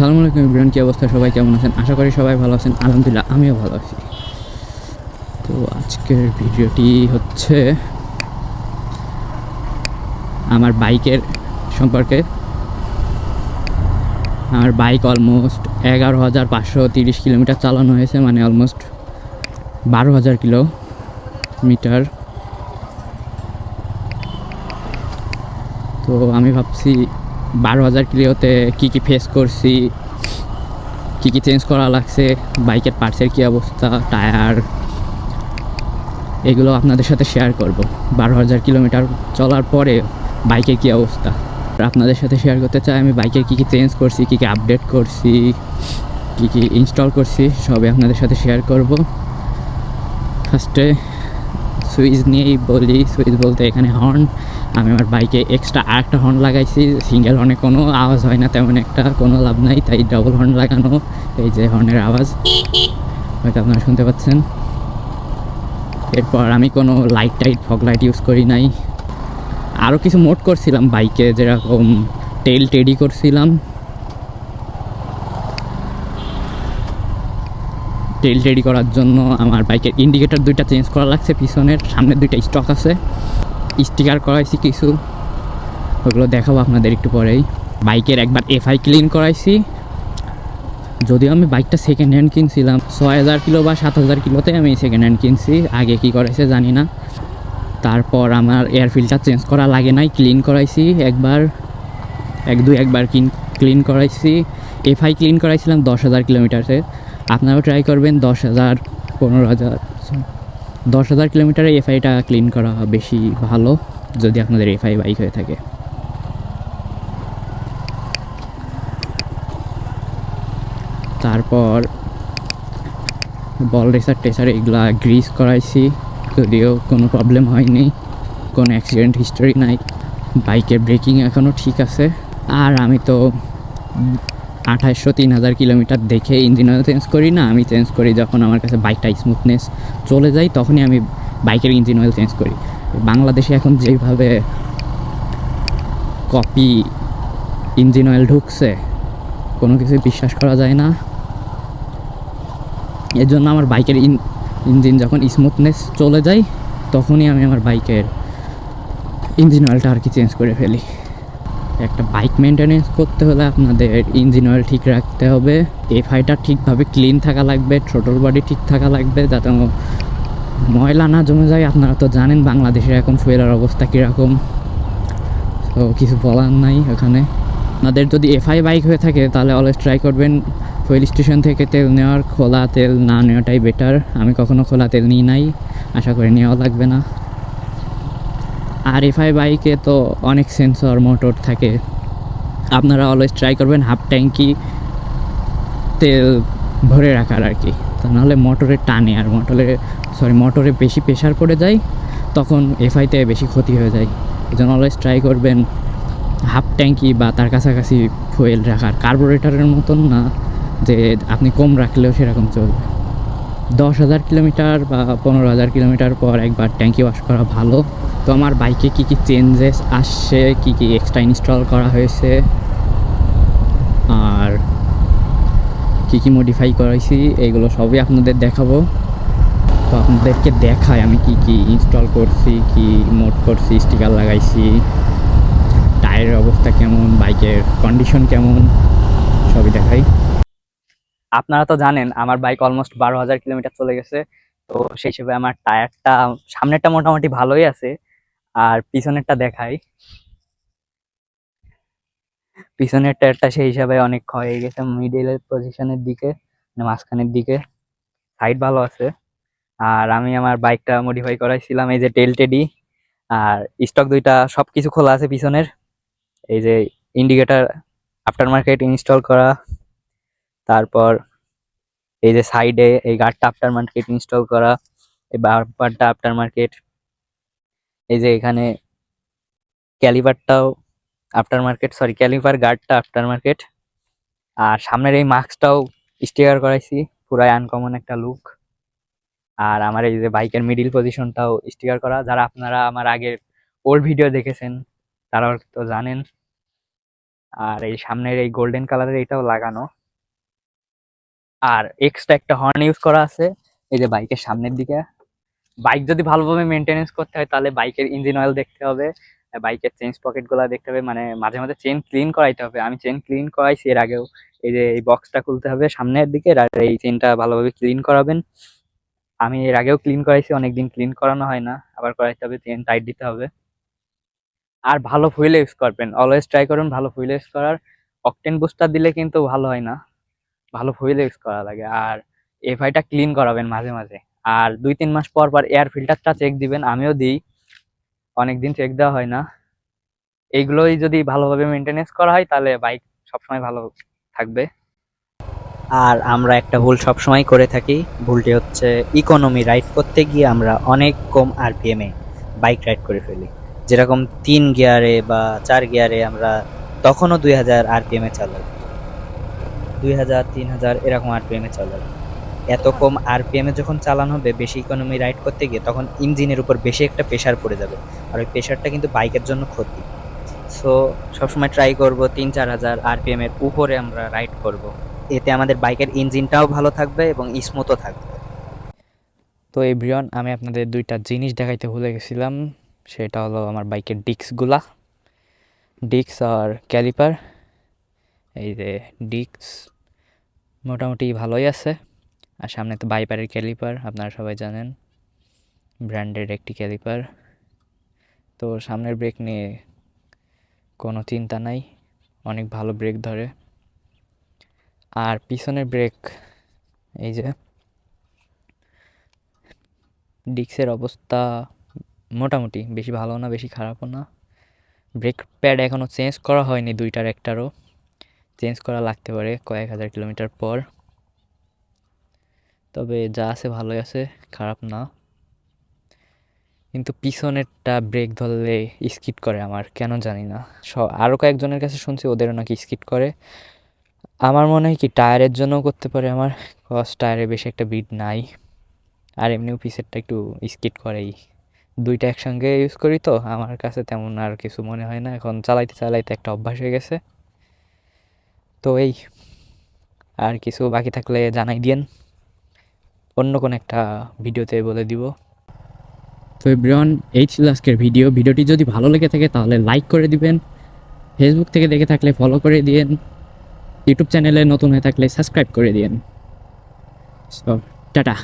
আসসালামু আলাইকুম ইব্রাহিম, কি অবস্থা? সবাই কেমন আছেন? আশা করি সবাই ভালো আছেন। আলহামদুলিল্লাহ, আমিও ভালো আছি। তো আজকের ভিডিওটি হচ্ছে আমার বাইকের সম্পর্কে। আমার বাইক অলমোস্ট 11,530 কিলোমিটার চালানো হয়েছে, মানে অলমোস্ট 12,000 কিলোমিটার। তো আমি ভাবছি 12,000 কিলোতে কী কী ফেস করছি, কী কী চেঞ্জ করা লাগছে, বাইকের পার্টসের কী অবস্থা, টায়ার, এগুলো আপনাদের সাথে শেয়ার করব। 12,000 কিলোমিটার চলার পরে বাইকের কী অবস্থা আপনাদের সাথে শেয়ার করতে চাই। আমি বাইকের কী কী চেঞ্জ করছি, কী কী আপডেট করছি, কী কী ইনস্টল করছি, সবই আপনাদের সাথে শেয়ার করব। ফার্স্টে সুইচ নিয়েই বলি। সুইচ বলতে এখানে হর্ন। আমি আমার বাইকে এক্সট্রা আরেকটা হর্ন লাগাইছি। সিঙ্গেল হর্নে কোনো আওয়াজ হয় না তেমন একটা, কোনো লাভ নাই, তাই ডাবল হর্ন লাগানো। এই যে হর্নের আওয়াজ হয়তো আপনারা শুনতে পাচ্ছেন। এরপর আমি কোনো light tight fog light use করি নাই। আরও কিছু মোড করছিলাম বাইকে, যেরকম টেল টেডি করছিলাম। টেল টেডি করার জন্য আমার বাইকের ইন্ডিকেটর দুইটা চেঞ্জ করা লাগছে, পিছনের, সামনের দুইটা স্টক আছে। স্টিকার করাইছি কিছু, ওগুলো দেখাবো আপনাদের একটু পরেই। বাইকের একবার এফআই ক্লিন করাইছি। যদিও আমি বাইকটা সেকেন্ড হ্যান্ড কিনছিলাম 6,000 কিলো বা 7,000 কিলোতে আমি সেকেন্ড হ্যান্ড কিনছি। আগে কি করেছে জানি না। তারপর আমার এয়ার ফিল্টার চেঞ্জ করা লাগে নাই, ক্লিন করাইছি একবার, একবার ক্লিন করাইছি। এফআই ক্লিন করাইছিলাম 10,000 কিলোমিটারে। আপনারাও ট্রাই করবেন 10,000, 15,000, 10,000 কিলোমিটারে এফআইটা ক্লিন করা বেশি ভালো, যদি আপনাদের এফআই বাইক হয়ে থাকে। তারপর বল রেসার টেসার এগুলা গ্রিস করাইছি, যদিও কোনো প্রবলেম হয়নি, কোনো অ্যাক্সিডেন্ট হিস্টোরি নাই। বাইকের ব্রেকিং এখনও ঠিক আছে। আর আমি তো 2,800-3,000 কিলোমিটার দেখে ইঞ্জিন অয়েল চেঞ্জ করি না। আমি চেঞ্জ করি যখন আমার কাছে বাইকটা স্মুথনেস চলে যায়, তখনই আমি বাইকের ইঞ্জিন অয়েল চেঞ্জ করি। বাংলাদেশে এখন যেভাবে কপি ইঞ্জিন অয়েল ঢুকছে, কোনো কিছু বিশ্বাস করা যায় না। এর জন্য আমার বাইকের ইঞ্জিন যখন স্মুথনেস চলে যায়, তখনই আমি আমার বাইকের ইঞ্জিন অয়েলটা আর কি চেঞ্জ করে ফেলি। একটা বাইক মেনটেনেন্স করতে হলে আপনাদের ইঞ্জিন অয়েল ঠিক রাখতে হবে, এফআইটা ঠিকভাবে ক্লিন থাকা লাগবে, থ্রোটল বডি ঠিক থাকা লাগবে, যাতে ময়লা না জমে যায়। আপনারা তো জানেন বাংলাদেশের এখন ফুয়েলের অবস্থা কীরকম, তো কিছু বলার নাই ওখানে। আপনাদের যদি এফআই বাইক হয়ে থাকে তাহলে অলওয়েজ ট্রাই করবেন ফুয়েল স্টেশন থেকে তেল নেওয়ার। খোলা তেল না নেওয়াটাই বেটার। আমি কখনো খোলা তেল নিই নাই, আশা করি নেওয়া লাগবে না। আর এফআই বাইকে তো অনেক সেন্সর মোটর থাকে, আপনারা অলওয়েজ ট্রাই করবেন হাফ ট্যাঙ্কি তেল ভরে রাখার আর কি, তা নাহলে মোটরে টানে, আর মোটরে বেশি প্রেশার পড়ে যায়, তখন এফআইতে বেশি ক্ষতি হয়ে যায়। এই জন্য অলওয়েজ ট্রাই করবেন হাফ ট্যাঙ্কি বা তার কাছাকাছি ফুয়েল রাখার। কার্বোরেটরের মতন না যে আপনি কম রাখলেও সেরকম চলবে। 10,000 কিলোমিটার বা 15,000 কিলোমিটার পর একবার ট্যাঙ্কি ওয়াশ করা ভালো। তো আমার বাইকে কী কী চেঞ্জেস আসছে, কী কী এক্সট্রা ইনস্টল করা হয়েছে, আর কী কী মডিফাই করাইছি, এইগুলো সবই আপনাদের দেখাবো। তো আপনাদেরকে দেখাই আমি কী কী ইনস্টল করছি, কী মোড করছি, স্টিকার লাগাইছি, টায়ারের অবস্থা কেমন, বাইকের কন্ডিশন কেমন, সবই দেখাই। আপনারা তো জানেন আমার বাইক অলমোস্ট 12,000 কিলোমিটার চলে গেছে। তো সেই হিসেবে আমার টায়ারটা, সামনেরটা মোটামুটি ভালোই আছে, আর পিছনেরটা দেখাই। পিছনের টায়ারটা সেই হিসাবে অনেক ক্ষয় হয়ে গেছে, মিডিলের পজিশনের দিকে, মানে মাঝখানের দিকে। সাইড ভালো আছে। আর আমি আমার বাইকটা মডিফাই করাইছিলাম এই যে টেল টেডি, আর স্টক দুইটা সবকিছু খোলা আছে পিছনের। এই যে ইন্ডিকেটর আফটার মার্কেট ইনস্টল করা, তারপর এই যে সাইডে এই গার্ডটা আফটার মার্কেট ইনস্টল করা, এই বারবারটা আফটার মার্কেট, এই যে এখানে ক্যালিপারটাও আফটার মার্কেট, সরি ক্যালিপার গার্ডটা আফটার মার্কেট। আর সামনের এই মাস্কটাও স্টিকার করাইছি, পুরাই আনকমন একটা লুক। আর আমার এই যে বাইকের মিডিল পজিশনটাও স্টিকার করা। যারা আপনারা আমার আগের ওল্ড ভিডিও দেখেছেন তারাও তো জানেন। আর এই সামনের এই গোল্ডেন কালারের এটাও লাগানো। আর এক্সট্রা একটা হর্ন ইউজ করা আছে এই যে বাইকের সামনের দিকে। বাইক যদি ভালোভাবে মেনটেনেন্স করতে হয় তাহলে বাইকের ইঞ্জিন অয়েল দেখতে হবে, বাইকের চেঞ্জ পকেট গুলা দেখতে হবে, মানে মাঝে মাঝে চেন ক্লিন করাইতে হবে। আমি চেন ক্লিন করাইছি এর আগেও। এই যে এই বক্সটা খুলতে হবে সামনের দিকে, আর এই চেনটা ভালোভাবে ক্লিন করাবেন। আমি এর আগেও ক্লিন করাইছি, অনেকদিন ক্লিন করানো হয় না, আবার করাইতে হবে, চেন টাইট দিতে হবে। আর ভালো ফুয়েল ইউজ করবেন, অলওয়েজ ট্রাই করুন ভালো ফুয়েল ইউজ করার। অকটেন বুস্টার দিলে কিন্তু ভালো হয় না, ভালো ফুয়েল ইউজ করা লাগে। আর এফআইটা ক্লিন করাবেন মাঝে মাঝে। আর 2-3 মাস পর পর এয়ার ফিল্টারটা চেক দিবেন, আমিও দিই, অনেকদিন চেক দেওয়া হয় না। এইগুলোই যদি ভালোভাবে মেনটেনেন্স করা হয় তাহলে বাইক সবসময় ভালো থাকবে। আর আমরা একটা ভুল সবসময় করে থাকি, ভুলটি হচ্ছে ইকোনমি রাইড করতে গিয়ে আমরা অনেক কম আরপিএমে বাইক রাইড করে ফেলি। যেরকম 3 গিয়ারে বা 4 গিয়ারে আমরা তখনও 2000 আরপিএমে চালাই, 2000-3000 এরকম আরপিএমে চালাই। এত কম আরপিএমে যখন চালানো হবে বেশি ইকোনমি রাইড করতে গিয়ে, তখন ইঞ্জিনের উপর বেশি একটা প্রেশার পড়ে যাবে, আর ওই প্রেশারটা কিন্তু বাইকের জন্য ক্ষতি। সো সবসময় ট্রাই করব 3-4000 আরপিএম এর উপরে আমরা রাইড করব, এতে আমাদের বাইকের ইঞ্জিনটাও ভালো থাকবে এবং স্মুথও থাকবে। তো এভরিওয়ান, আমি আপনাদের দুইটা জিনিস দেখাইতে ভুলে গেছিলাম, সেটা হলো আমার বাইকের ডিস্ক আর ক্যালিপার। এই যে ডিস্ক মোটামুটি ভালোই আছে, আর সামনে তো বাইপারের ক্যালিপার আপনারা সবাই জানেন, ব্র্যান্ডেড একটি ক্যালিপার। তো সামনের ব্রেক নিয়ে কোনো চিন্তা নাই, অনেক ভালো ব্রেক ধরে। আর পিছনের ব্রেক, এই যে ডিস্কের অবস্থা মোটামুটি, বেশি ভালো না বেশি খারাপও না। ব্রেক প্যাড এখনও চেঞ্জ করা হয়নি, দুইটার একটারও চেঞ্জ করা লাগতে পারে কয়েক হাজার কিলোমিটার পর। তবে যা আছে ভালোই আছে, খারাপ না। কিন্তু পিছনেরটা ব্রেক ধরলে স্কিড করে, আমার কেন জানি না। আরও কয়েকজনের কাছে শুনছি ওদেরও নাকি স্কিড করে। আমার মনে হয় কি টায়ারের জন্যও করতে পারে আমার, কজ টায়ারে বেশি একটা বিট নাই, আর এমনিও পিছেরটা একটু স্কিড করেই। দুইটা একসঙ্গে ইউজ করি তো আমার কাছে তেমন আর কিছু মনে হয় না, এখন চালাইতে চালাইতে একটা অভ্যাস হয়ে গেছে। তো এই, আর কিছু বাকি থাকলে জানাই দিয়েন, অন্য কোনো একটা ভিডিওতে বলে দিব। তো এভরিওয়ান, এই ছিল আজকের ভিডিওটি যদি ভালো লেগে থাকে তাহলে লাইক করে দিবেন, ফেসবুক থেকে দেখে থাকলে ফলো করে দিয়েন, ইউটিউব চ্যানেলে নতুন হয়ে থাকলে সাবস্ক্রাইব করে দিয়েন। So tata.